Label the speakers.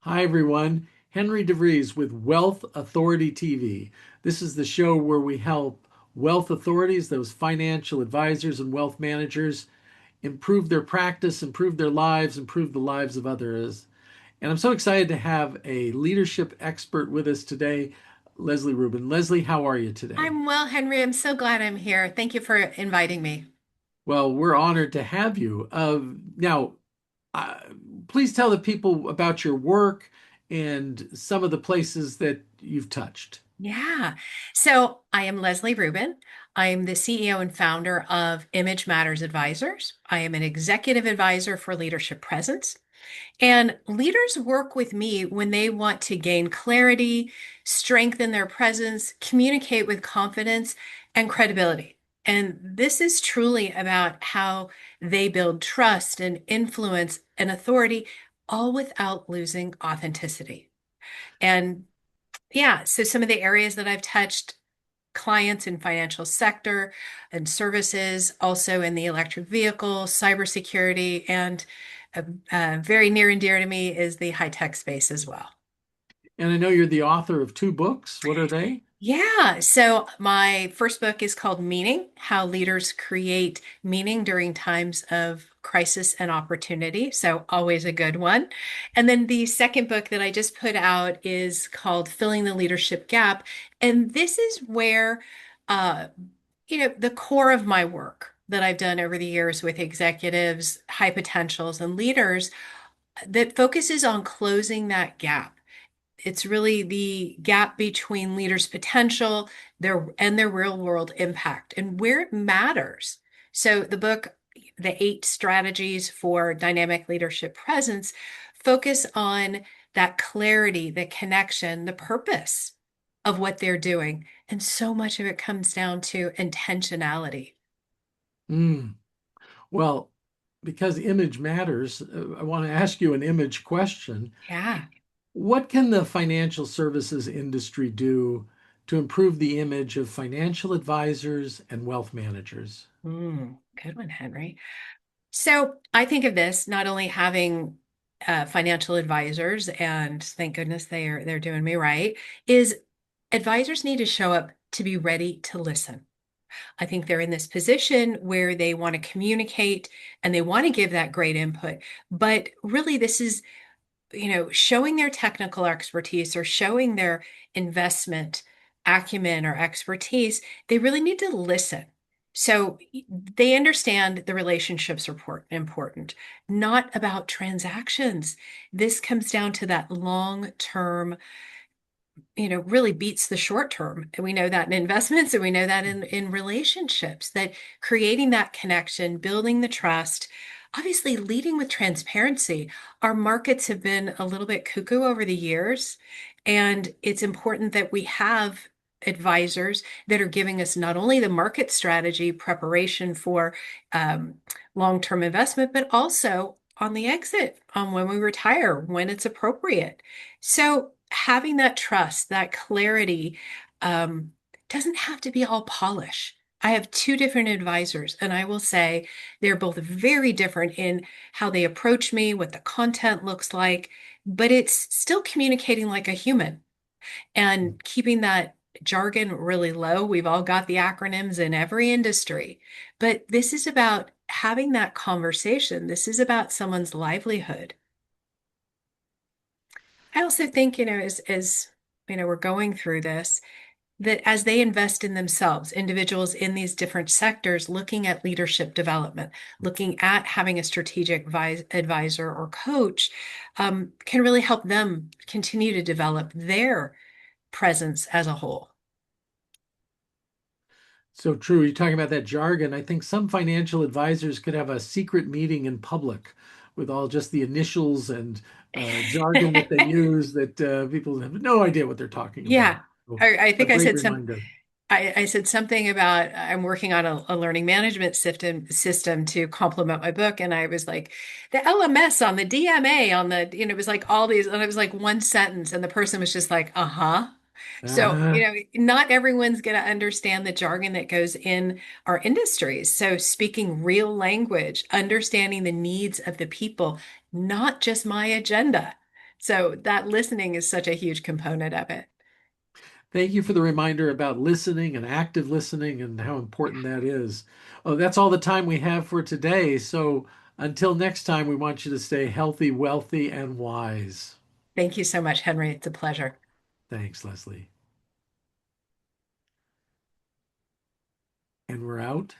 Speaker 1: Hi, everyone. Henry DeVries with Wealth Authority TV. This is the show where we help wealth authorities, those financial advisors and wealth managers, improve their practice, improve their lives, improve the lives of others. And I'm so excited to have a leadership expert with us today, Leslie Rubin. Leslie, how are you today?
Speaker 2: I'm well, Henry. I'm so glad I'm here. Thank you for inviting me.
Speaker 1: Well, we're honored to have you. Now, uh, please tell the people about your work and some of the places that you've touched.
Speaker 2: Yeah. So I am Leslie Rubin. I am the CEO and founder of Image Matters Advisors. I am an executive advisor for Leadership Presence. And leaders work with me when they want to gain clarity, strengthen their presence, communicate with confidence and credibility. And this is truly about how they build trust and influence and authority, all without losing authenticity. And yeah, so some of the areas that I've touched clients in financial sector and services, also in the electric vehicle, cybersecurity, and very near and dear to me is the high tech space as well.
Speaker 1: And I know you're the author of two books. What are they?
Speaker 2: Yeah, so my first book is called Meaning: How Leaders Create Meaning During Times of Crisis and Opportunity. So, always a good one. And then the second book that I just put out is called Filling the Leadership Gap. And this is where, uh, the core of my work that I've done over the years with executives, high potentials, and leaders that focuses on closing that gap. It's really the gap between leaders' potential, their real world impact and where it matters. So the book, The 8 Strategies for Dynamic Leadership Presence, focus on that clarity, the connection, the purpose of what they're doing. And so much of it comes down to intentionality.
Speaker 1: Mm. Well, because image matters, I want to ask you an image question.
Speaker 2: Yeah.
Speaker 1: What can the financial services industry do to improve the image of financial advisors and wealth managers?
Speaker 2: Good one, Henry. So I think of this not only having financial advisors, and thank goodness they're doing me right, is advisors need to show up to be ready to listen. I think they're in this position where they want to communicate and they want to give that great input. But really, this is, showing their technical expertise or showing their investment acumen or expertise. They really need to listen. So they understand the relationships are important, not about transactions. This comes down to that long term, really beats the short term. And we know that in investments and we know that in relationships, that creating that connection, building the trust, obviously leading with transparency. Our markets have been a little bit cuckoo over the years, and it's important that we have advisors that are giving us not only the market strategy preparation for um, long-term investment, but also on the exit, on when we retire, when it's appropriate. So having that trust, that clarity, um, doesn't have to be all polish. I have two different advisors, and I will say they're both very different in how they approach me, what the content looks like, but it's still communicating like a human and keeping that jargon really low. We've all got the acronyms in every industry, but this is about having that conversation. This is about someone's livelihood. I also think, as we're going through this, that as they invest in themselves, individuals in these different sectors, looking at leadership development, looking at having a strategic advisor or coach, can really help them continue to develop their presence as a whole.
Speaker 1: So true. You're talking about that jargon. I think some financial advisors could have a secret meeting in public with all just the initials and jargon that they use that people have no idea what they're talking about.
Speaker 2: Yeah.
Speaker 1: So,
Speaker 2: I
Speaker 1: a
Speaker 2: think
Speaker 1: great reminder.
Speaker 2: I said something about I'm working on a learning management system to complement my book, and I was like the LMS on the DMA on the it was like all these, and it was like one sentence, and the person was just like, uh-huh. So,
Speaker 1: Uh,
Speaker 2: not everyone's going to understand the jargon that goes in our industries. So, speaking real language, understanding the needs of the people, not just my agenda. So that listening is such a huge component of it.
Speaker 1: Thank you for the reminder about listening and active listening and how important that is. Oh, that's all the time we have for today. So until next time, we want you to stay healthy, wealthy, and wise.
Speaker 2: Thank you so much, Henry. It's a pleasure.
Speaker 1: Thanks, Leslie. And we're out.